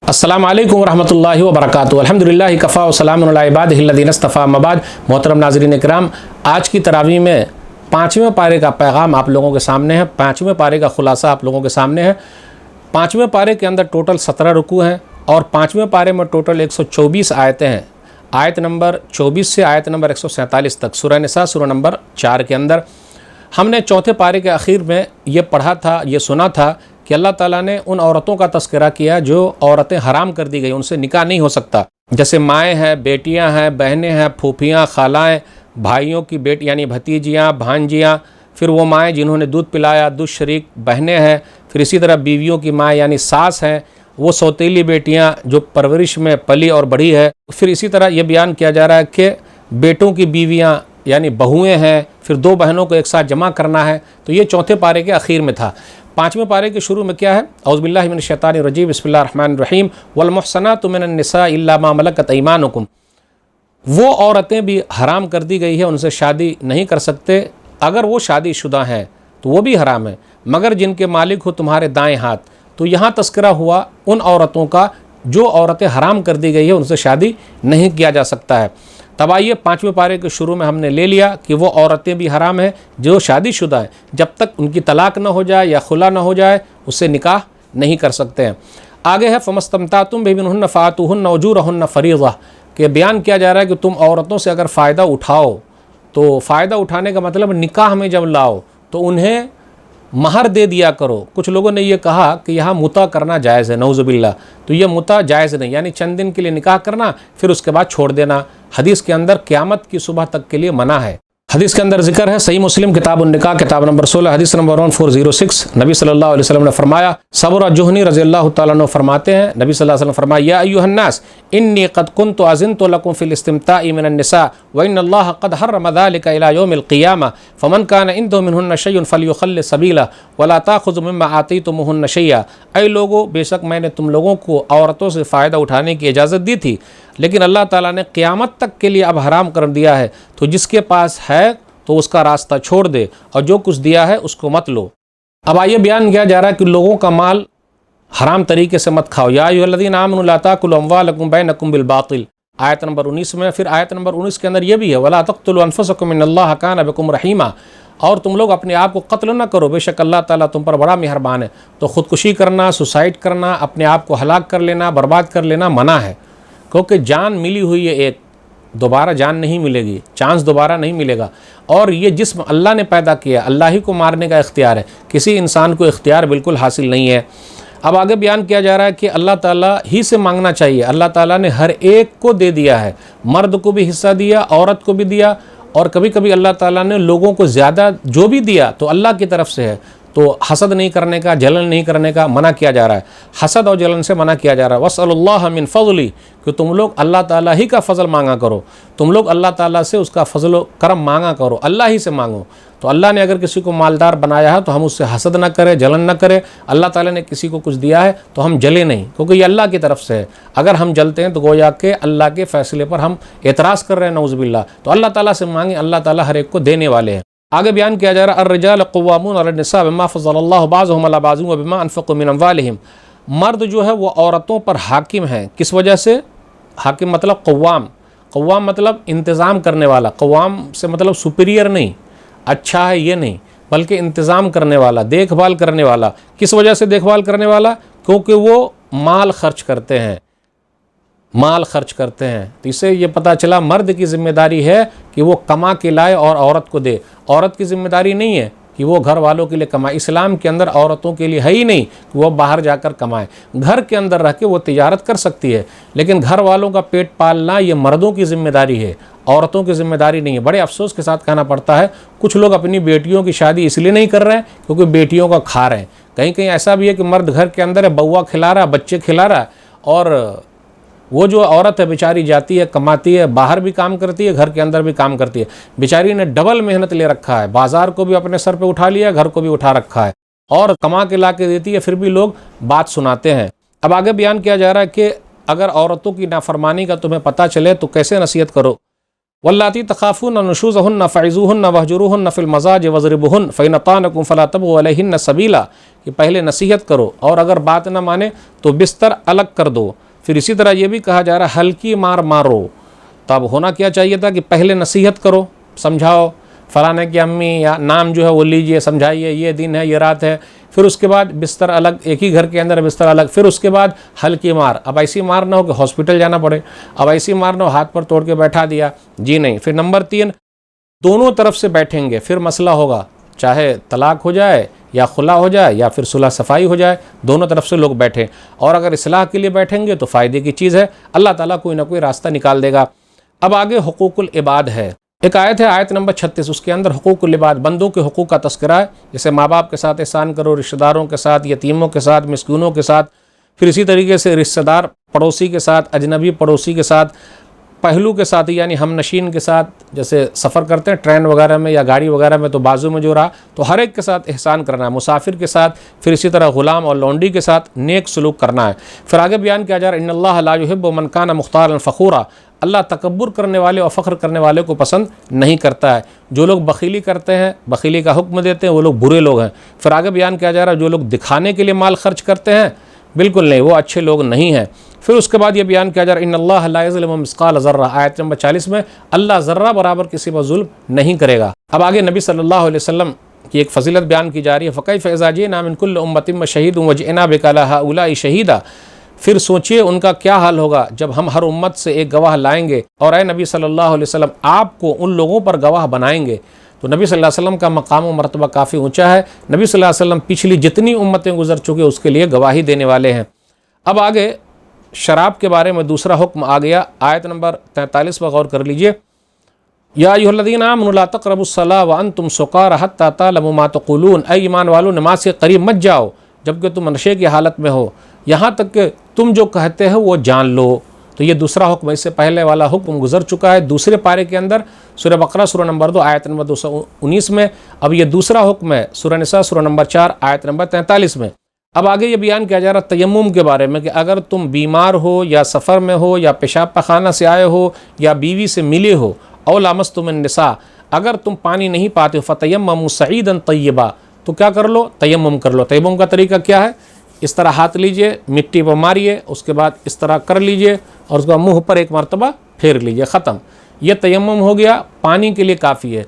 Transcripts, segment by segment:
السلام علیکم ورحمۃ اللہ وبرکاتہ۔ الحمدللہ کفا وسلام علی عبادہ الذین اصطفیٰ، اما بعد۔ محترم ناظرین اکرام، آج کی تراویح میں 5ویں پارے کا پیغام آپ لوگوں کے سامنے ہے، 5ویں پارے کا خلاصہ آپ لوگوں کے سامنے ہے۔ 5ویں پارے کے اندر ٹوٹل 17 رکوع ہیں اور 5ویں پارے میں ٹوٹل 124 آیتیں ہیں، آیت نمبر 24 سے آیت نمبر 147 تک، سورہ نساء سورہ نمبر 4 کے اندر۔ ہم نے چوتھے پارے کے اخیر میں یہ پڑھا تھا، یہ سنا تھا کہ اللہ تعالیٰ نے ان عورتوں کا تذکرہ کیا جو عورتیں حرام کر دی گئی، ان سے نکاح نہیں ہو سکتا، جیسے مائیں ہیں، بیٹیاں ہیں، بہنیں ہیں، پھوپھیاں، خالائیں، بھائیوں کی بیٹی یعنی بھتیجیاں، بھانجیاں، پھر وہ مائیں جنہوں نے دودھ پلایا، دودھ شریک بہنیں ہیں، پھر اسی طرح بیویوں کی مائیں یعنی ساس ہیں، وہ سوتیلی بیٹیاں جو پرورش میں پلی اور بڑھی ہے۔ پھر اسی طرح یہ بیان کیا جا رہا ہے کہ بیٹوں کی بیویاں یعنی بہویں ہیں، پھر 2 بہنوں کو ایک ساتھ جمع کرنا ہے، تو یہ چوتھے پارے کے اخیر میں تھا۔ 5ویں پارے کے شروع میں کیا ہے؟ اعوذ باللہ من الشیطان الرجیم، بسم اللہ الرحمن الرحیم، والمحصنات من النساء الا ما ملکت ایمانکم۔ وہ عورتیں بھی حرام کر دی گئی ہے، ان سے شادی نہیں کر سکتے، اگر وہ شادی شدہ ہیں تو وہ بھی حرام ہے، مگر جن کے مالک ہو تمہارے دائیں ہاتھ۔ تو یہاں تذکرہ ہوا ان عورتوں کا جو عورتیں حرام کر دی گئی ہے، ان سے شادی نہیں کیا جا سکتا ہے۔ تب آئیے 5ویں پارے کے شروع میں ہم نے لے لیا کہ وہ عورتیں بھی حرام ہیں جو شادی شدہ ہیں، جب تک ان کی طلاق نہ ہو جائے یا خلا نہ ہو جائے اس سے نکاح نہیں کر سکتے ہیں۔ آگے ہے فَمَسْتَمْتَعْتُمْ بِهِ مِنْهُنَّ فَآتُوهُنَّ أُجُورَهُنَّ فَرِيضَةً، کہ بیان کیا جا رہا ہے کہ تم عورتوں سے اگر فائدہ اٹھاؤ تو فائدہ اٹھانے کا مطلب نکاح میں جب لاؤ تو انہیں مہر دے دیا کرو۔ کچھ لوگوں نے یہ کہا کہ یہاں متع کرنا جائز ہے، نعوذ باللہ، تو یہ متع جائز نہیں، یعنی چند دن کے لیے نکاح کرنا پھر اس کے بعد چھوڑ دینا۔ حدیث کے اندر قیامت کی صبح تک کے لیے منع ہے۔ حدیث کے اندر ذکر ہے، صحیح مسلم کتاب النکاح کتاب نمبر 16 حدیث نمبر 1406، نبی صلی اللہ علیہ وسلم نے فرمایا، صبر جہنی رضی اللہ تعالیٰ عنہ فرماتے ہیں، نبی صلی اللہ علیہ وسلم فرمایا، یا ایھا الناس انی قد کنت اذنت لکم فی الاستمتاع من النساء وان اللہ قد حرم ذلک الی یوم القیامہ فمن کان عنده منہن شیء فلیخل سبیلہ ولا تاخذوا مما آتیتموہن شیئا۔ اے لوگو، بے شک میں نے تم لوگوں کو عورتوں سے فائدہ اٹھانے کی اجازت دی تھی، لیکن اللہ تعالیٰ نے قیامت تک کے لیے اب حرام کر دیا ہے، تو جس کے پاس ہے تو اس کا راستہ چھوڑ دے اور جو کچھ دیا ہے اس کو مت لو۔ اب آئیے بیان کیا جا رہا ہے کہ لوگوں کا مال حرام طریقے سے مت کھاؤ۔ یا ایھا الذین آمنوا لا تاکلوا اموالکم بینکم بالباطل، آیت نمبر 19 میں۔ پھر آیت نمبر 19 کے اندر یہ بھی ہے، ولا تقتلوا انفسکم ان اللہ کان بکم رحیما، اور تم لوگ اپنے آپ کو قتل نہ کرو، بے شک اللہ تعالیٰ تم پر بڑا مہربان ہے۔ تو خودکشی کرنا، سوسائڈ کرنا، اپنے آپ کو ہلاک کر لینا، برباد کر لینا منع ہے، کیونکہ جان ملی ہوئی ہے ایک، دوبارہ جان نہیں ملے گی، چانس دوبارہ نہیں ملے گا، اور یہ جسم اللہ نے پیدا کیا، اللہ ہی کو مارنے کا اختیار ہے، کسی انسان کو اختیار بالکل حاصل نہیں ہے۔ اب آگے بیان کیا جا رہا ہے کہ اللہ تعالیٰ ہی سے مانگنا چاہیے، اللہ تعالیٰ نے ہر ایک کو دے دیا ہے، مرد کو بھی حصہ دیا، عورت کو بھی دیا، اور کبھی کبھی اللہ تعالیٰ نے لوگوں کو زیادہ جو بھی دیا تو اللہ کی طرف سے ہے، تو حسد نہیں کرنے کا، جلن نہیں کرنے کا منع کیا جا رہا ہے، حسد اور جلن سے منع کیا جا رہا ہے۔ وَاسْأَلُوا اللَّهَ مِنْ فَضْلِهِ، کہ تم لوگ اللہ تعالیٰ ہی کا فضل مانگا کرو، تم لوگ اللہ تعالیٰ سے اس کا فضل و کرم مانگا کرو، اللہ ہی سے مانگو۔ تو اللہ نے اگر کسی کو مالدار بنایا ہے تو ہم اس سے حسد نہ کریں، جلن نہ کریں۔ اللہ تعالیٰ نے کسی کو کچھ دیا ہے تو ہم جلے نہیں، کیونکہ یہ اللہ کی طرف سے ہے۔ اگر ہم جلتے ہیں تو گویا کہ اللہ کے فیصلے پر ہم اعتراض کر رہے ہیں، نعوذ باللہ۔ تو اللہ تعالیٰ سے مانگیں، اللہ تعالیٰ ہر ایک کو دینے والے ہیں۔ آگے بیان کیا جا رہا ہے، الرجال قوامون علی النساء بما فضل اللہ بعضهم علی بعض وبما انفقوا من اموالهم، مرد جو ہے وہ عورتوں پر حاکم ہیں، کس وجہ سے؟ حاکم مطلب قوام، قوام مطلب انتظام کرنے والا، قوام سے مطلب سپیریئر نہیں، اچھا ہے یہ نہیں، بلکہ انتظام کرنے والا، دیکھ بھال کرنے والا۔ کس وجہ سے دیکھ بھال کرنے والا؟ کیونکہ وہ مال خرچ کرتے ہیں، مال خرچ کرتے ہیں، تو اس سے یہ پتہ چلا مرد کی ذمہ داری ہے کہ وہ کما کے لائے اور عورت کو دے، عورت کی ذمہ داری نہیں ہے کہ وہ گھر والوں کے لیے کمائے۔ اسلام کے اندر عورتوں کے لیے ہے ہی نہیں کہ وہ باہر جا کر کمائے، گھر کے اندر رہ کے وہ تجارت کر سکتی ہے، لیکن گھر والوں کا پیٹ پالنا یہ مردوں کی ذمہ داری ہے، عورتوں کی ذمہ داری نہیں ہے۔ بڑے افسوس کے ساتھ کہنا پڑتا ہے، کچھ لوگ اپنی بیٹیوں کی شادی اس لیے نہیں کر رہے ہیں کیونکہ بیٹیوں کا کھا رہے ہیں۔ کہیں کہیں ایسا بھی ہے کہ مرد گھر کے اندر ہے، بوا کھلا رہا ہے، بچے کھلا رہا ہے، اور وہ جو عورت ہے بیچاری جاتی ہے، کماتی ہے، باہر بھی کام کرتی ہے، گھر کے اندر بھی کام کرتی ہے، بیچاری نے ڈبل محنت لے رکھا ہے، بازار کو بھی اپنے سر پہ اٹھا لیا، گھر کو بھی اٹھا رکھا ہے، اور کما کے لا کے دیتی ہے، پھر بھی لوگ بات سناتے ہیں۔ اب آگے بیان کیا جا رہا ہے کہ اگر عورتوں کی نافرمانی کا تمہیں پتہ چلے تو کیسے نصیحت کرو؟ واللاتی تخافون نشوزہن فعظوہن وہجروہن فی المضاج وضربوہن فإن اطعنکم فلا تبغوا علیہن سبیلا، کہ پہلے نصیحت کرو اور اگر بات نہ مانے تو بستر الگ کر دو۔ پھر اسی طرح یہ بھی کہا جا رہا ہے ہلکی مار مارو۔ تو اب ہونا کیا چاہیے تھا کہ پہلے نصیحت کرو، سمجھاؤ، فلانے کی امی یا نام جو ہے وہ لیجئے، سمجھائیے یہ دن ہے یہ رات ہے، پھر اس کے بعد بستر الگ، ایک ہی گھر کے اندر بستر الگ، پھر اس کے بعد ہلکی مار۔ اب ایسی مار نہ ہو کہ ہاسپٹل جانا پڑے، اب ایسی مار نہ ہو ہاتھ پر توڑ کے بیٹھا دیا، جی نہیں۔ پھر نمبر 3، دونوں طرف سے بیٹھیں گے، پھر مسئلہ ہوگا، چاہے طلاق ہو جائے یا خلا ہو جائے یا پھر صلح صفائی ہو جائے، دونوں طرف سے لوگ بیٹھیں، اور اگر اصلاح کے لیے بیٹھیں گے تو فائدے کی چیز ہے، اللہ تعالیٰ کوئی نہ کوئی راستہ نکال دے گا۔ اب آگے حقوق العباد ہے، ایک آیت ہے آیت نمبر 36، اس کے اندر حقوق العباد، بندوں کے حقوق کا تذکرہ ہے، جیسے ماں باپ کے ساتھ احسان کرو، رشتہ داروں کے ساتھ، یتیموں کے ساتھ، مسکینوں کے ساتھ، پھر اسی طریقے سے رشتہ دار پڑوسی کے ساتھ، اجنبی پڑوسی کے ساتھ، پہلو کے ساتھ یعنی ہم نشین کے ساتھ، جیسے سفر کرتے ہیں ٹرین وغیرہ میں یا گاڑی وغیرہ میں تو بازو میں جو رہا تو ہر ایک کے ساتھ احسان کرنا ہے، مسافر کے ساتھ، پھر اسی طرح غلام اور لونڈی کے ساتھ نیک سلوک کرنا ہے۔ پھر آگے بیان کیا جا رہا ہے ان اللہ لا یحب من کان مختالا فخورا، اللہ تکبر کرنے والے اور فخر کرنے والے کو پسند نہیں کرتا ہے۔ جو لوگ بخیلی کرتے ہیں، بخیلی کا حکم دیتے ہیں، وہ لوگ برے لوگ ہیں۔ پھر آگے بیان کیا جا رہا ہے جو لوگ دکھانے کے لیے مال خرچ کرتے ہیں، بالکل نہیں، وہ اچھے لوگ نہیں ہیں۔ پھر اس کے بعد یہ بیان کیا جا رہا ہے ان اللہ لا یظلم مثقال ذرہ، آیت نمبر 40 میں اللہ ذرہ برابر کسی پر ظلم نہیں کرے گا۔ اب آگے نبی صلی اللہ علیہ وسلم کی ایک فضیلت بیان کی جا رہی ہے، فکیف اذا جئنا من کل امۃ بشہید وجئنا بک علی ہؤلاء شہیدا، پھر سوچئے ان کا کیا حال ہوگا جب ہم ہر امت سے ایک گواہ لائیں گے اور اے نبی صلی اللہ علیہ وسلم آپ کو ان لوگوں پر گواہ بنائیں گے۔ تو نبی صلی اللہ علیہ وسلم کا مقام و مرتبہ کافی اونچا ہے، نبی صلی اللہ علیہ وسلم پچھلی جتنی امتیں گزر چکے اس کے لیے گواہی دینے والے ہیں۔ اب آگے شراب کے بارے میں دوسرا حکم آ گیا، آیت نمبر 43 پر غور کر لیجئے، یا ایھا الذین آمنوا لا تقربوا الصلاۃ وانتم سکارى حتى تعلموا ما تقولون، اے ایمان والو نماز کے قریب مت جاؤ جبکہ تم نشے کی حالت میں ہو، یہاں تک کہ تم جو کہتے ہو وہ جان لو۔ تو یہ دوسرا حکم، اس سے پہلے والا حکم گزر چکا ہے دوسرے پارے کے اندر، سورہ بقرہ سورہ نمبر 2 آیت نمبر 219 میں، اب یہ دوسرا حکم ہے سورہ نساء سورہ نمبر 4 آیت نمبر 43 میں۔ اب آگے یہ بیان کیا جا رہا ہے تیمم کے بارے میں کہ اگر تم بیمار ہو یا سفر میں ہو یا پیشاب پخانہ سے آئے ہو یا بیوی سے ملے ہو، او لامستم النساء، اگر تم پانی نہیں پاتے ہو فتیمموا صعیدا طیبا، تو کیا کر لو؟ تیمم کر لو۔ تیمم کا طریقہ کیا ہے؟ اس طرح ہاتھ لیجئے، مٹی پر ماریے، اس کے بعد اس طرح کر لیجئے اور اس کے بعد منہ پر ایک مرتبہ پھیر لیجئے، ختم۔ یہ تیمم ہو گیا، پانی کے لیے کافی ہے۔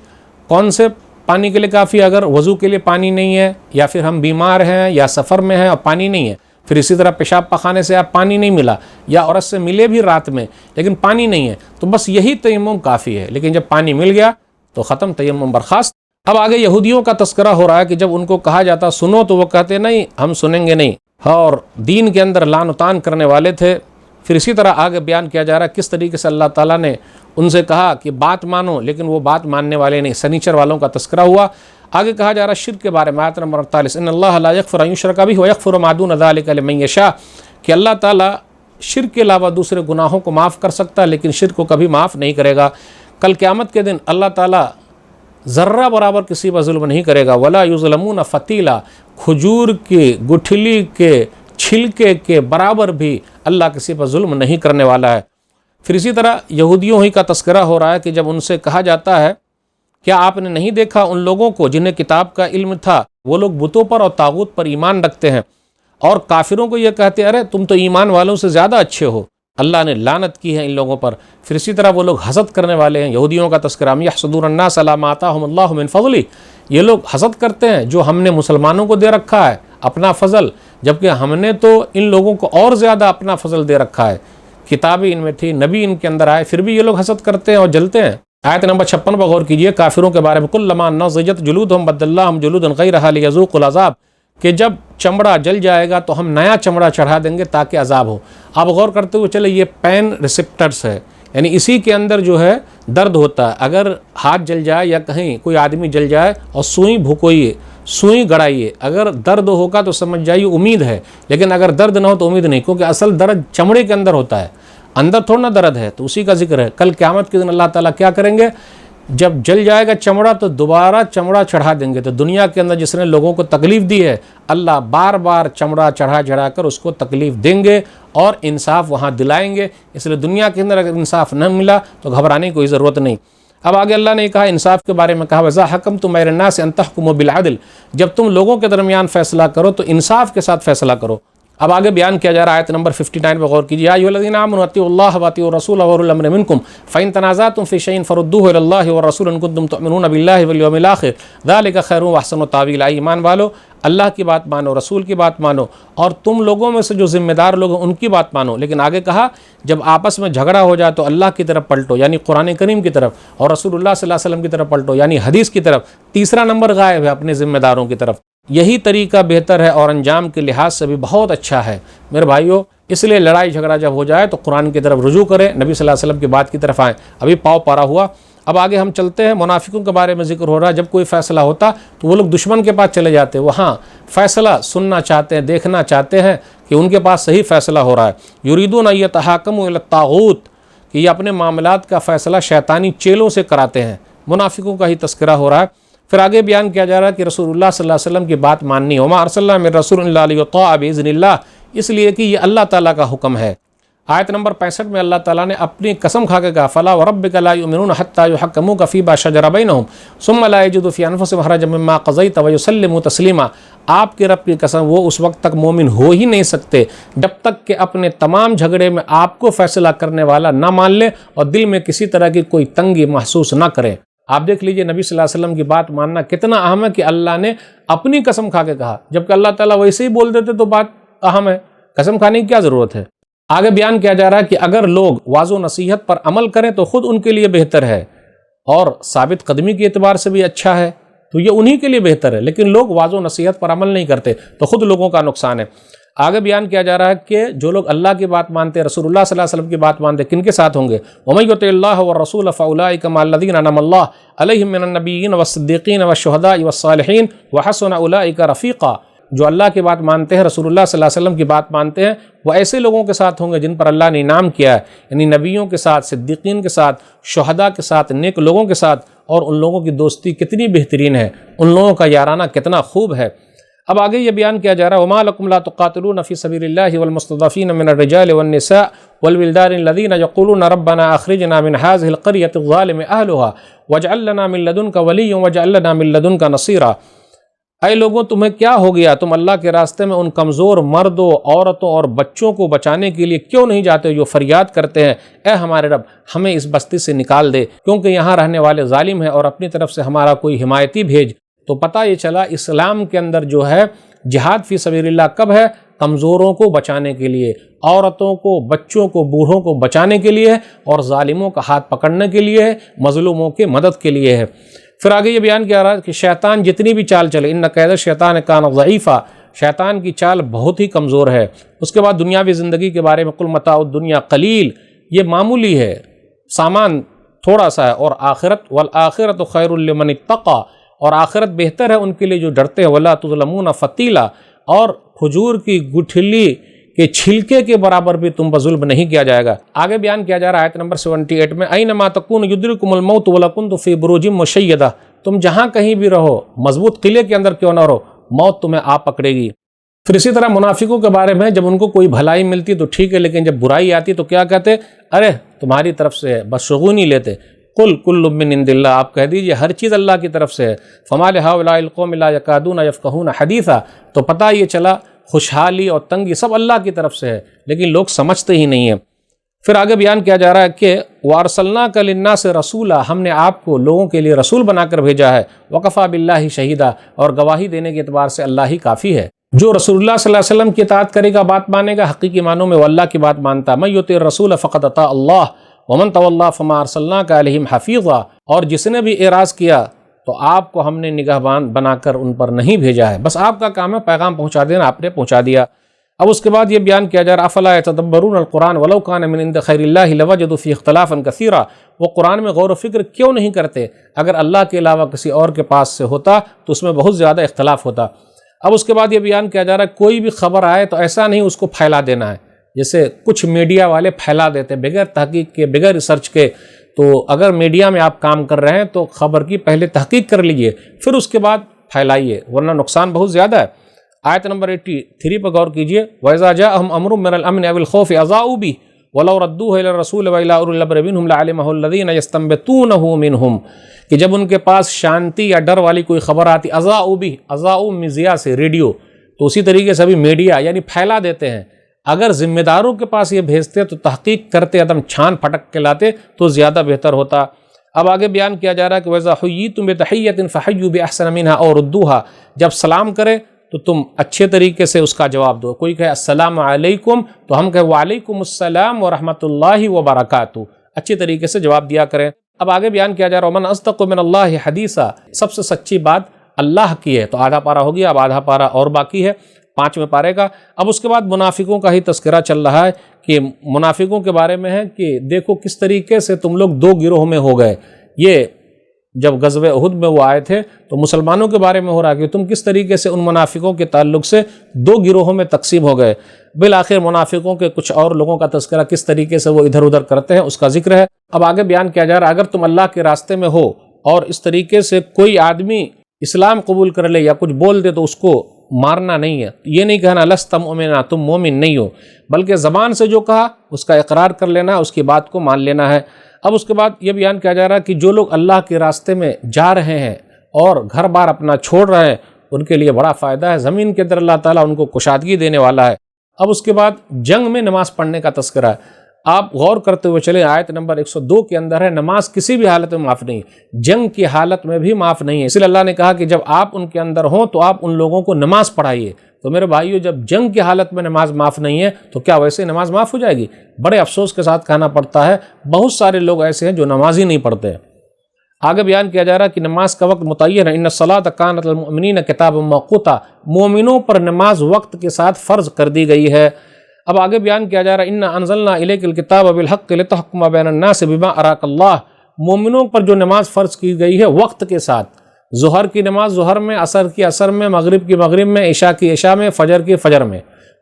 کون سے پانی کے لیے کافی ہے؟ اگر وضو کے لیے پانی نہیں ہے یا پھر ہم بیمار ہیں یا سفر میں ہیں اور پانی نہیں ہے، پھر اسی طرح پیشاب پخانے سے آپ پانی نہیں ملا یا عورت سے ملے بھی رات میں لیکن پانی نہیں ہے، تو بس یہی تیمم کافی ہے۔ لیکن جب پانی مل گیا تو ختم، تیمم برخاست۔ اب آگے یہودیوں کا تذکرہ ہو رہا ہے کہ جب ان کو کہا جاتا سنو تو وہ کہتے نہیں ہم سنیں گے نہیں، اور دین کے اندر لعن و طعن کرنے والے تھے۔ پھر اسی طرح آگے بیان کیا جا رہا ہے کس طریقے سے اللہ تعالیٰ نے ان سے کہا کہ بات مانو، لیکن وہ بات ماننے والے نہیں، سنیچر والوں کا تذکرہ ہوا۔ آگے کہا جا رہا ہے شرک کے بارے میں، آیت نمبر 48، ان اللہ لا یغفر ان یشرک بہ ویغفر ما دون ذلک لمن یشاء، کہ اللہ تعالیٰ شرک کے علاوہ دوسرے گناہوں کو معاف کر سکتا ہے لیکن شرک کو کبھی معاف نہیں کرے گا۔ کل قیامت کے دن اللہ تعالیٰ ذرہ برابر کسی پر ظلم نہیں کرے گا، ولا یظلمون فتیلا، کھجور کی گٹھلی کے چھلکے کے برابر بھی اللہ کسی پر ظلم نہیں کرنے والا ہے۔ پھر اسی طرح یہودیوں ہی کا تذکرہ ہو رہا ہے کہ جب ان سے کہا جاتا ہے کیا آپ نے نہیں دیکھا ان لوگوں کو جنہیں کتاب کا علم تھا، وہ لوگ بتوں پر اور طاغوت پر ایمان رکھتے ہیں، اور کافروں کو یہ کہتے ارے تم تو ایمان والوں سے زیادہ اچھے ہو، اللہ نے لعنت کی ہے ان لوگوں پر۔ پھر اسی طرح وہ لوگ حسد کرنے والے ہیں، یہودیوں کا تذکرہ، یحسدون الناس علی ما آتاہم اللہ من فضلہ، یہ لوگ حسد کرتے ہیں جو ہم نے مسلمانوں کو دے رکھا ہے اپنا فضل، جبکہ ہم نے تو ان لوگوں کو اور زیادہ اپنا فضل دے رکھا ہے، کتابیں ان میں تھی، نبی ان کے اندر آئے، پھر بھی یہ لوگ حسد کرتے ہیں اور جلتے ہیں۔ آیت نمبر 56 پر غور کیجئے، کافروں کے بارے میں کلما نضجت جلودہم بدلناہم جلودا غیرہا لیذوقوا العذاب، کہ جب چمڑا جل جائے گا تو ہم نیا چمڑا چڑھا دیں گے تاکہ عذاب ہو۔ آپ غور کرتے ہوئے چلے، یہ پین ریسپٹرز ہے، یعنی اسی کے اندر جو ہے درد ہوتا ہے۔ اگر ہاتھ جل جائے یا کہیں کوئی آدمی جل جائے اور سوئی بھوکوئیے، سوئی گڑائیے، اگر درد ہوگا تو سمجھ جائیے امید ہے، لیکن اگر درد نہ ہو تو امید نہیں، کیونکہ اصل درد چمڑے کے اندر ہوتا ہے، اندر تھوڑا نا درد ہے۔ تو اسی کا ذکر ہے کل قیامت کے دن اللہ تعالیٰ کیا کریں گے، جب جل جائے گا چمڑا تو دوبارہ چمڑا چڑھا دیں گے۔ تو دنیا کے اندر جس نے لوگوں کو تکلیف دی ہے، اللہ بار بار چمڑا چڑھا کر اس کو تکلیف دیں گے اور انصاف وہاں دلائیں گے۔ اس لیے دنیا کے اندر اگر انصاف نہ ملا تو گھبرانے کی کوئی ضرورت نہیں۔ اب آگے اللہ نے کہا انصاف کے بارے میں کہا وَإِذَا حَكَمْتُم بَيْنَ النَّاسِ أَن تَحْكُمُوا بِالْعَدْلِ، جب تم لوگوں کے درمیان فیصلہ کرو تو انصاف کے ساتھ فیصلہ کرو۔ اب آگے بیان کیا جا رہا ہے آیت نمبر 59 پہ غور کیجیے، یا ایھا الذین آمنوا اطیعوا اللہ واطیعوا الرسول واولی الامر منکم فإن تنازعتم فی شیء فردوہ الی اللہ والرسول ان کنتم تؤمنون باللہ والیوم الآخر ذلک خیر واحسن تاویلا۔ ایمان والو، اللہ کی بات مانو، رسول کی بات مانو، اور تم لوگوں میں سے جو ذمہ دار لوگ ہیں ان کی بات مانو۔ لیکن آگے کہا جب آپس میں جھگڑا ہو جائے تو اللہ کی طرف پلٹو، یعنی قرآن کریم کی طرف، اور رسول اللہ صلی اللہ علیہ وسلم کی طرف پلٹو، یعنی حدیث کی طرف۔ تیسرا نمبر غائب ہے اپنے ذمہ داروں کی طرف۔ یہی طریقہ بہتر ہے اور انجام کے لحاظ سے بھی بہت اچھا ہے میرے بھائیوں۔ اس لیے لڑائی جھگڑا جب ہو جائے تو قرآن کی طرف رجوع کریں، نبی صلی اللہ علیہ وسلم کی بات کی طرف آئیں۔ ابھی پاؤ پارا ہوا، اب آگے ہم چلتے ہیں۔ منافقوں کے بارے میں ذکر ہو رہا ہے، جب کوئی فیصلہ ہوتا تو وہ لوگ دشمن کے پاس چلے جاتے، وہاں فیصلہ سننا چاہتے ہیں، دیکھنا چاہتے ہیں کہ ان کے پاس صحیح فیصلہ ہو رہا ہے۔ یریدون ان یتحاکموا الی الطاغوت، کہ یہ اپنے معاملات کا فیصلہ شیطانی چیلوں سے کراتے ہیں۔ منافقوں کا ہی تذکرہ ہو رہا ہے۔ پھر آگے بیان کیا جا رہا ہے کہ رسول اللہ صلی اللہ علیہ وسلم کی بات ماننی، وما ارسلنا من رسول الا لیطاع باذن اللہ، اس لیے کہ یہ اللہ تعالیٰ کا حکم ہے۔ آیت نمبر 65 میں اللہ تعالیٰ نے اپنی قسم کھا کے کہا فلا وربک لا یؤمنون حتی یحکموک فیما شجر بینہم ثم لا یجدوا فی انفسہم حرجا مما قضیت ویسلموا تسلیما۔ آپ کے رب کی قسم، وہ اس وقت تک مومن ہو ہی نہیں سکتے جب تک کہ اپنے تمام جھگڑے میں آپ کو فیصلہ کرنے والا نہ مان لے اور دل میں کسی طرح کی کوئی تنگی محسوس نہ کریں۔ آپ دیکھ لیجئے نبی صلی اللہ علیہ وسلم کی بات ماننا کتنا اہم ہے کہ اللہ نے اپنی قسم کھا کے کہا، جبکہ اللہ تعالیٰ ویسے ہی بول دیتے تو بات اہم ہے، قسم کھانے کی کیا ضرورت ہے۔ آگے بیان کیا جا رہا ہے کہ اگر لوگ واضح و نصیحت پر عمل کریں تو خود ان کے لیے بہتر ہے اور ثابت قدمی کے اعتبار سے بھی اچھا ہے، تو یہ انہی کے لیے بہتر ہے۔ لیکن لوگ واضح و نصیحت پر عمل نہیں کرتے تو خود لوگوں کا نقصان ہے۔ آگے بیان کیا جا رہا ہے کہ جو لوگ اللہ کی بات مانتے ہیں، رسول اللہ صلی اللہ علیہ وسلم کی بات مانتے ہیں، کن کے ساتھ ہوں گے؟ وَمَن يُطِعِ اللَّهَ وَالرَّسُولَ فَأُولَٰئِكَ مَعَ الَّذِينَ أَنْعَمَ اللَّهُ عَلَيْهِم مِّنَ النَّبِيِّينَ وَالصِّدِّيقِينَ وَالشُّهَدَاءِ وَالصَّالِحِينَ وَحَسُنَ أُولَٰئِكَ رَفِيقًا۔ جو اللہ کی بات مانتے ہیں، رسول اللہ صلی اللہ علیہ وسلم کی بات مانتے ہیں، وہ ایسے لوگوں کے ساتھ ہوں گے جن پر اللہ نے انعام کیا ہے، یعنی نبیوں کے ساتھ، صدیقین کے ساتھ، شہداء کے ساتھ، نیک لوگوں کے ساتھ۔ اور ان لوگوں کی دوستی کتنی بہترین ہے، ان لوگوں کا یارانہ کتنا خوب ہے۔ اب آگے یہ بیان کیا جا رہا ہے وَمَا لَكُمْ لَا تُقَاتِلُونَ فِي سَبِيلِ اللَّهِ وَالْمُسْتَضْعَفِينَ مِنَ الرِّجَالِ وَالنِّسَاءِ وَالْوِلْدَانِ الَّذِينَ يَقُولُونَ رَبَّنَا أَخْرِجْنَا مِنْ هَٰذِهِ الْقَرْيَةِ الظَّالِمِ أَهْلُهَا وَاجْعَل لَّنَا مِن لَّدُنكَ وَلِيًّا وَاجْعَل لَّنَا مِن لَّدُنكَ نَصِيرًا۔ اے لوگوں، تمہیں کیا ہو گیا؟ تم اللہ کے راستے میں ان کمزور مردوں، عورتوں اور بچوں کو بچانے کے لیے کیوں نہیں جاتے جو فریاد کرتے ہیں اے ہمارے رب ہمیں اس بستی سے نکال دے، کیونکہ یہاں رہنے والے ظالم ہیں، اور اپنی طرف سے ہمارا کوئی حمایتی بھیج۔ تو پتہ یہ چلا اسلام کے اندر جو ہے جہاد فی سبیل اللہ کب ہے؟ کمزوروں کو بچانے کے لیے، عورتوں کو، بچوں کو، بوڑھوں کو بچانے کے لیے ہے، اور ظالموں کا ہاتھ پکڑنے کے لیے ہے، مظلوموں کے مدد کے لیے ہے۔ پھر آگے یہ بیان کیا رہا ہے کہ شیطان جتنی بھی چال چلے، ان کید الشیطان کان ضعیفا، شیطان کی چال بہت ہی کمزور ہے۔ اس کے بعد دنیاوی زندگی کے بارے میں قل متاع الدنیا قلیل، یہ معمولی ہے، سامان تھوڑا سا ہے، اور آخرت والآخرۃ خیر لمن اتقی، اور آخرت بہتر ہے ان کے لیے جو ڈرتے ہیں، ولا تظلمون فتیلا، اور کھجور کی گٹھلی کے چھلکے کے برابر بھی تم پر ظلم نہیں کیا جائے گا۔ آگے بیان کیا جا رہا ہے آیت نمبر 78 میں اینما تکون یدرککم الموت ولو کنتم فی بروج مشیدہ، تم جہاں کہیں بھی رہو، مضبوط قلعے کے اندر کیوں نہ رہو، موت تمہیں آ پکڑے گی۔ پھر اسی طرح منافقوں کے بارے میں جب ان کو کوئی بھلائی ملتی تو ٹھیک ہے، لیکن جب برائی آتی تو کیا کہتے؟ ارے تمہاری طرف سے ہے، بس شگون نہیں لیتے۔ قل کل من عند اللہ، آپ کہہ دیجئے ہر چیز اللہ کی طرف سے ہے۔ فما لہؤلاء القوم لا یکادون یفقہون حدیثا، تو پتہ یہ چلا خوشحالی اور تنگی سب اللہ کی طرف سے ہے، لیکن لوگ سمجھتے ہی نہیں ہیں۔ پھر آگے بیان کیا جا رہا ہے کہ وَأَرْسَلْنَاكَ لِلنَّاسِ رَسُولًا، ہم نے آپ کو لوگوں کے لیے رسول بنا کر بھیجا ہے، وَكَفَىٰ بِاللَّهِ شَهِيدًا، اور گواہی دینے کے اعتبار سے اللہ ہی کافی ہے۔ جو رسول اللہ صلی اللہ علیہ وسلم کی اطاعت کرے گا، بات مانے گا، حقیقی معنوں میں وہ اللہ کی بات مانتا ہے۔ مَن یُطِعِ الرَّسُولَ فَقَدْ أَطَاعَ اللَّهَ وَمَن تَوَلَّىٰ فَمَا أَرْسَلْنَاكَ عَلَيْهِمْ حَفِيظًا، اور جس نے بھی اعراض کیا تو آپ کو ہم نے نگہبان بنا کر ان پر نہیں بھیجا ہے، بس آپ کا کام ہے پیغام پہنچا دینا، آپ نے پہنچا دیا۔ اب اس کے بعد یہ بیان کیا جا رہا افلا یتدبرون القرآن ولو کان من عند خیر اللہ لوجدوا فیہ اختلافا کثیرا، وہ قرآن میں غور و فکر کیوں نہیں کرتے؟ اگر اللہ کے علاوہ کسی اور کے پاس سے ہوتا تو اس میں بہت زیادہ اختلاف ہوتا۔ اب اس کے بعد یہ بیان کیا جا رہا ہے کوئی بھی خبر آئے تو ایسا نہیں اس کو پھیلا دینا ہے، جیسے کچھ میڈیا والے پھیلا دیتے بغیر تحقیق کے، بغیر ریسرچ کے، تو اگر میڈیا میں آپ کام کر رہے ہیں تو خبر کی پہلے تحقیق کر لیجئے، پھر اس کے بعد پھیلائیے، ورنہ نقصان بہت زیادہ ہے۔ آیت نمبر 83 پر غور کیجئے، وَإِذَا جَاءَهُمْ أَمْرٌ مِّنَ الْأَمْنِ أَوِ الْخَوْفِ أَذَاعُوا بِهِ وَلَوْ رَدُّوهُ إِلَى الرَّسُولِ وَإِلَىٰ أُولِي الْأَمْرِ مِنْهُمْ لَعَلِمَهُ الَّذِينَ يَسْتَنبِطُونَهُ مِنْهُمْ، کہ جب ان کے پاس شانتی یا ڈر والی کوئی خبر آتی، أَذَاعُوا بِهِ، أَذَاعُوا مِزِیا سے ریڈیو، تو اسی طریقے سے ابھی میڈیا یعنی پھیلا دیتے ہیں۔ اگر ذمہ داروں کے پاس یہ بھیجتے تو تحقیق کرتے، عدم چھان پھٹک کے لاتے تو زیادہ بہتر ہوتا۔ اب آگے بیان کیا جا رہا ہے کہ وَإِذَا حُيِّيتُم بِتَحِيَّةٍ فَحَيُّوا بِأَحْسَنَ مِنْهَا أَوْ رُدُّوهَا، جب سلام کرے تو تم اچھے طریقے سے اس کا جواب دو۔ کوئی کہے السلام علیکم تو ہم کہے وعلیکم السلام ورحمۃ اللہ وبرکاتہ، اچھے طریقے سے جواب دیا کریں۔ اب آگے بیان کیا جا رہا ہے وَمَنْ أَصْدَقُ مِنَ اللَّهِ حَدِيثًا، سب سے سچی بات اللہ کی ہے۔ تو آدھا پارہ ہو گیا، اب آدھا پارہ اور باقی ہے 5ویں پارے کا۔ اب اس کے بعد منافقوں کا ہی تذکرہ چل رہا ہے کہ منافقوں کے بارے میں ہے کہ دیکھو کس طریقے سے تم لوگ دو گروہ میں ہو گئے۔ یہ جب غزوہ احد میں وہ آئے تھے تو مسلمانوں کے بارے میں ہو رہا کہ تم کس طریقے سے ان منافقوں کے تعلق سے دو گروہوں میں تقسیم ہو گئے۔ بالآخر منافقوں کے کچھ اور لوگوں کا تذکرہ کس طریقے سے وہ ادھر ادھر کرتے ہیں اس کا ذکر ہے۔ اب آگے بیان کیا جا رہا ہے اگر تم اللہ کے راستے میں ہو اور اس طریقے سے کوئی آدمی اسلام قبول کر لے یا کچھ بول دے تو اس کو مارنا نہیں ہے، یہ نہیں کہنا لست مؤمنا، تم مومن نہیں ہو، بلکہ زبان سے جو کہا اس کا اقرار کر لینا، اس کی بات کو مان لینا ہے۔ اب اس کے بعد یہ بیان کیا جا رہا ہے کہ جو لوگ اللہ کے راستے میں جا رہے ہیں اور گھر بار اپنا چھوڑ رہے ہیں ان کے لیے بڑا فائدہ ہے، زمین کے اندر اللہ تعالیٰ ان کو کشادگی دینے والا ہے۔ اب اس کے بعد جنگ میں نماز پڑھنے کا تذکرہ ہے۔ آپ غور کرتے ہوئے چلیں، آیت نمبر 102 کے اندر ہے نماز کسی بھی حالت میں معاف نہیں، جنگ کی حالت میں بھی معاف نہیں ہے۔ اس لیے اللہ نے کہا کہ جب آپ ان کے اندر ہوں تو آپ ان لوگوں کو نماز پڑھائیے۔ تو میرے بھائیو جب جنگ کی حالت میں نماز معاف نہیں ہے تو کیا ویسے نماز معاف ہو جائے گی؟ بڑے افسوس کے ساتھ کہنا پڑتا ہے بہت سارے لوگ ایسے ہیں جو نماز ہی نہیں پڑھتے۔ آگے بیان کیا جا رہا ہے کہ نماز کا وقت متعین ہے، ان الصلاۃ کانت للمؤمنین کتابا موقوتا، مومنوں پر نماز وقت کے ساتھ فرض کر دی گئی ہے۔ اب آگے بیان کیا جا رہا ہے انا انزلنا الیک الکتاب بالحق لتحکم بین الناس بما اراک اللہ، مومنوں پر جو نماز فرض کی گئی ہے وقت کے ساتھ، ظہر کی نماز ظہر میں، عصر کی عصر میں، مغرب کی مغرب میں، عشاء کی عشاء میں، فجر کی فجر میں۔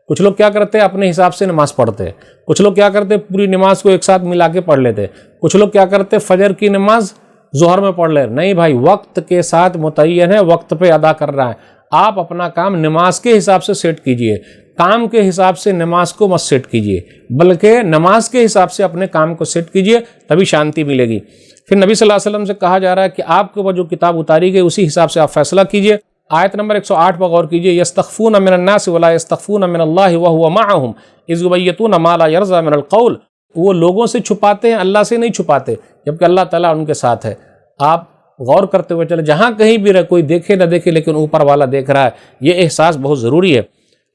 کچھ لوگ کیا کرتے ہیں اپنے حساب سے نماز پڑھتے ہیں، کچھ لوگ کیا کرتے پوری نماز کو ایک ساتھ ملا کے پڑھ لیتے، کچھ لوگ کیا کرتے فجر کی نماز ظہر میں پڑھ لے۔ نہیں بھائی، وقت کے ساتھ متعین ہے، وقت پہ ادا کر رہا ہے۔ آپ اپنا کام نماز کے حساب سے سیٹ کیجئے، کام کے حساب سے نماز کو مت سیٹ کیجئے، بلکہ نماز کے حساب سے اپنے کام کو سیٹ کیجئے، تبھی شانتی ملے گی۔ پھر نبی صلی اللہ علیہ وسلم سے کہا جا رہا ہے کہ آپ کے اوپر جو کتاب اتاری گئی اسی حساب سے آپ فیصلہ کیجئے۔ آیت نمبر 108 پر غور کیجئے، یستخفون من الناس ولا یستخفون من اللہ وهو معهم اذ یبیتون ما لا یرضى من القول، وہ لوگوں سے چھپاتے ہیں، اللہ سے نہیں چھپاتے، جبکہ اللہ تعالیٰ ان کے ساتھ ہے۔ آپ غور کرتے ہوئے چلے، جہاں کہیں بھی رہے، کوئی دیکھے نہ دیکھے لیکن اوپر والا دیکھ رہا ہے، یہ احساس بہت ضروری ہے۔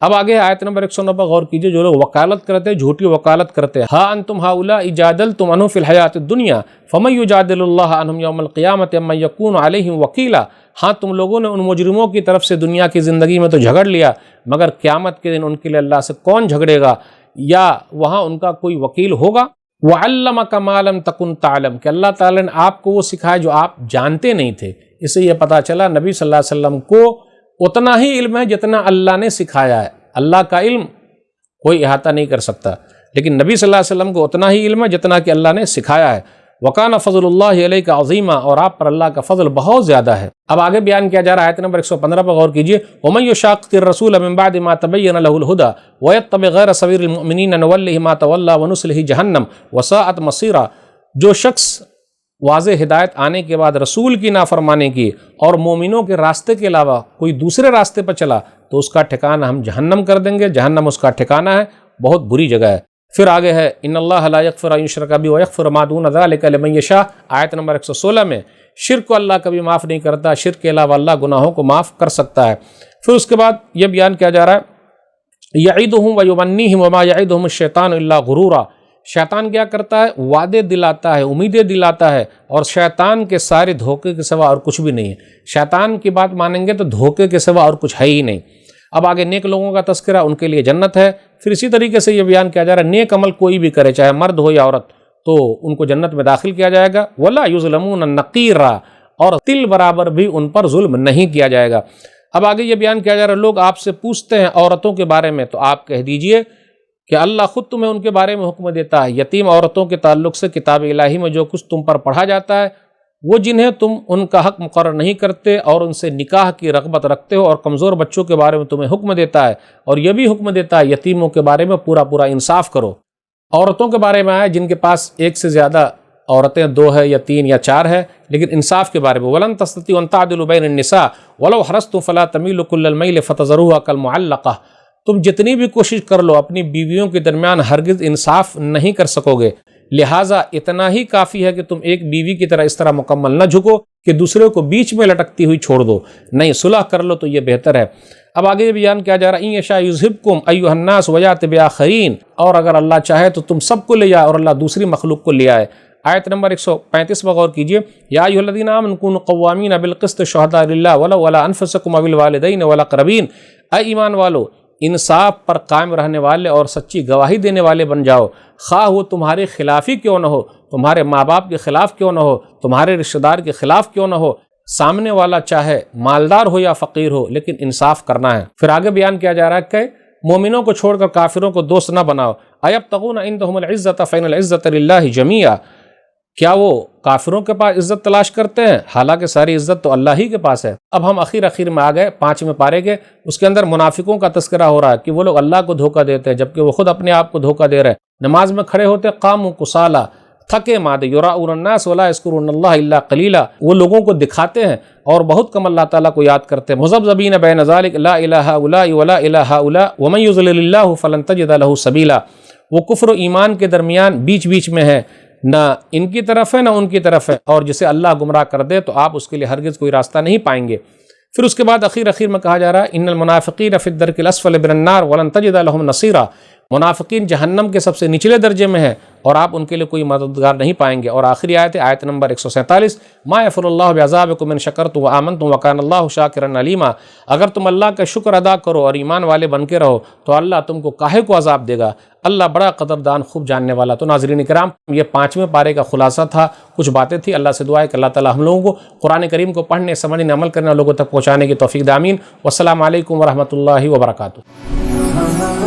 اب آگے آیت نمبر 109 پر غور کیجئے، جو لوگ وکالت کرتے ہیں، جھوٹی وکالت کرتے ہیں، ہا انتم ہؤلاء جادلتم عنہم فی الحیات الدنیا فمن یجادل اللہ عنہم یوم القیامۃ ام یکون علیہم وکیلا، ہاں تم لوگوں نے ان مجرموں کی طرف سے دنیا کی زندگی میں تو جھگڑ لیا، مگر قیامت کے دن ان کے لیے اللہ سے کون جھگڑے گا، یا وہاں ان کا کوئی وکیل ہوگا۔ وَعَلَّمَكَ مَا لَمْ تَكُنْ تَعْلَمْ، کہ اللہ تعالیٰ نے آپ کو وہ سکھایا جو آپ جانتے نہیں تھے۔ اس سے یہ پتہ چلا نبی صلی اللہ علیہ وسلم کو اتنا ہی علم ہے جتنا اللہ نے سکھایا ہے۔ اللہ کا علم کوئی احاطہ نہیں کر سکتا، لیکن نبی صلی اللہ علیہ وسلم کو اتنا ہی علم ہے جتنا کہ اللہ نے سکھایا ہے۔ وَكَانَ فَضْلُ اللَّهِ عَلَيْكَ عَظِيمًا، اور آپ پر اللہ کا فضل بہت زیادہ ہے۔ اب آگے بیان کیا جا رہا ہے آیت نمبر 115 پر غور کیجئے، وَمَن يُشَاقِقِ الرَّسُولَ مِن بَعْدِ مَا تَبَيَّنَ لَهُ الْهُدَىٰ وَيَتَّبِعْ غَيْرَ سَبِيلِ الْمُؤْمِنِينَ نُوَلِّهِ مَا تَوَلَّىٰ وَنُصْلِهِ جَهَنَّمَ وَسَاءَتْ مَصِيرًا، جو شخص واضح ہدایت آنے کے بعد رسول کی نافرمانی کی اور مومنوں کے راستے کے علاوہ کوئی دوسرے راستے پر چلا تو اس کا ٹھکانہ ہم جہنم کر دیں گے، جہنم اس کا ٹھکانہ ہے، بہت بری جگہ ہے۔ پھر آگے ہے ان اللہ لا یغفر ان یشرک بہ ویغفر ما دون ذلک لمن یشاء، آیت نمبر 116 میں شرک کو اللہ کبھی معاف نہیں کرتا، شرک کے علاوہ اللہ گناہوں کو معاف کر سکتا ہے۔ پھر اس کے بعد یہ بیان کیا جا رہا ہے یعدہم ویمنیہم وما یعدہم الشیطان الا غرورا، شیطان کیا کرتا ہے؟ وعدے دلاتا ہے، امیدیں دلاتا ہے، اور شیطان کے سارے دھوکے کے سوا اور کچھ بھی نہیں ہے۔ شیطان کی بات مانیں گے تو دھوکے کے سوا اور کچھ ہے ہی نہیں۔ اب آگے نیک لوگوں کا تذکرہ، ان کے لیے جنت ہے۔ پھر اسی طریقے سے یہ بیان کیا جا رہا ہے نیک عمل کوئی بھی کرے، چاہے مرد ہو یا عورت، تو ان کو جنت میں داخل کیا جائے گا۔ وَلَا يُظْلَمُونَ نَقِيرًا، اور تل برابر بھی ان پر ظلم نہیں کیا جائے گا۔ اب آگے یہ بیان کیا جا رہا ہے لوگ آپ سے پوچھتے ہیں عورتوں کے بارے میں، تو آپ کہہ دیجئے کہ اللہ خود تمہیں ان کے بارے میں حکم دیتا ہے۔ یتیم عورتوں کے تعلق سے کتاب الہی میں جو کچھ تم پر پڑھا جاتا ہے وہ جنہیں تم ان کا حق مقرر نہیں کرتے اور ان سے نکاح کی رغبت رکھتے ہو، اور کمزور بچوں کے بارے میں تمہیں حکم دیتا ہے، اور یہ بھی حکم دیتا ہے یتیموں کے بارے میں پورا انصاف کرو۔ عورتوں کے بارے میں آیا جن کے پاس ایک سے زیادہ عورتیں 2 ہے یا 3 یا 4 ہے، لیکن انصاف کے بارے میں وَلَن تَسْتَطِيعُوا أَن تَعْدِلُوا بَيْنَ النِّسَاءِ وَلَوْ حَرَصْتُمْ فَلَا تَمِيلُوا كُلَّ الْمَيْلِ فَتَذَرُوهَا كَالْمُعَلَّقَةِ، تم جتنی بھی کوشش کر لو اپنی بیویوں کے درمیان ہرگز انصاف نہیں کر سکو گے، لہٰذا اتنا ہی کافی ہے کہ تم ایک بیوی کی طرح اس طرح مکمل نہ جھکو کہ دوسرے کو بیچ میں لٹکتی ہوئی چھوڑ دو، نہیں صلح کر لو تو یہ بہتر ہے۔ اب آگے یہ بیان کیا جا رہا ہے، إِن يَشَأْ يُذْهِبْكُمْ أَيُّهَا النَّاسُ وَيَأْتِ بِآخَرِينَ، اور اگر اللہ چاہے تو تم سب کو لے آئے اور اللہ دوسری مخلوق کو لے آئے۔ آیت نمبر 135 پر غور کیجئے، یا ایھا الذین آمنوا کونوا قوامین بالقسط شہداء للہ ولو علی انفسکم او الوالدین والاقربین، اے ایمان والو انصاف پر قائم رہنے والے اور سچی گواہی دینے والے بن جاؤ، خواہ وہ تمہارے خلاف ہی کیوں نہ ہو، تمہارے ماں باپ کے خلاف کیوں نہ ہو، تمہارے رشتہ دار کے خلاف کیوں نہ ہو، سامنے والا چاہے مالدار ہو یا فقیر ہو لیکن انصاف کرنا ہے۔ پھر آگے بیان کیا جا رہا ہے کہ مومنوں کو چھوڑ کر کافروں کو دوست نہ بناؤ، ایبتغون عندہم العزۃ فإن العزۃ للہ جمیعا، کیا وہ کافروں کے پاس عزت تلاش کرتے ہیں؟ حالانکہ ساری عزت تو اللہ ہی کے پاس ہے۔ اب ہم اخیر میں آ گئے 5ویں پارے کے، اس کے اندر منافقوں کا تذکرہ ہو رہا ہے کہ وہ لوگ اللہ کو دھوکہ دیتے ہیں جبکہ وہ خود اپنے آپ کو دھوکہ دے رہے ہیں۔ نماز میں کھڑے ہوتے قاموا کسالی، تھکے مادے، یراؤن الناس ولا یذکرون اللہ الا قلیلا، وہ لوگوں کو دکھاتے ہیں اور بہت کم اللہ تعالیٰ کو یاد کرتے ہیں۔ مذبذبین بین ذلک لا الہ ہؤلاء ولا الہ ہؤلاء ومن یضلل اللہ فلن تجد له سبیلا، وہ کفر و ایمان کے درمیان بیچ میں ہے، نہ ان کی طرف ہے نہ ان کی طرف ہے، اور جسے اللہ گمراہ کر دے تو آپ اس کے لیے ہرگز کوئی راستہ نہیں پائیں گے۔ پھر اس کے بعد اخیر میں کہا جا رہا ہے ان المنافقین فی الدرک الاسفل من النار ولن تجد لهم نصیرا، منافقین جہنم کے سب سے نچلے درجے میں ہیں اور آپ ان کے لیے کوئی مددگار نہیں پائیں گے۔ اور آخری آیت ہے آیت نمبر 147، ما یفعل اللہ بعذابکم ان شکرتم وآمنتم وکان اللہ شاکرا علیما، اگر تم اللہ کا شکر ادا کرو اور ایمان والے بن کے رہو تو اللہ تم کو کاہے کو عذاب دے گا، اللہ بڑا قدردان خوب جاننے والا۔ تو ناظرین کرام، یہ 5ویں پارے کا خلاصہ تھا، کچھ باتیں تھیں۔ اللہ سے دعا ہے کہ اللہ تعالی ہم لوگوں کو قرآن کریم کو پڑھنے، سمجھنے، عمل کرنے اور لوگوں تک پہنچانے کی توفیق دے، آمین۔ والسلام علیکم ورحمۃ اللہ وبرکاتہ۔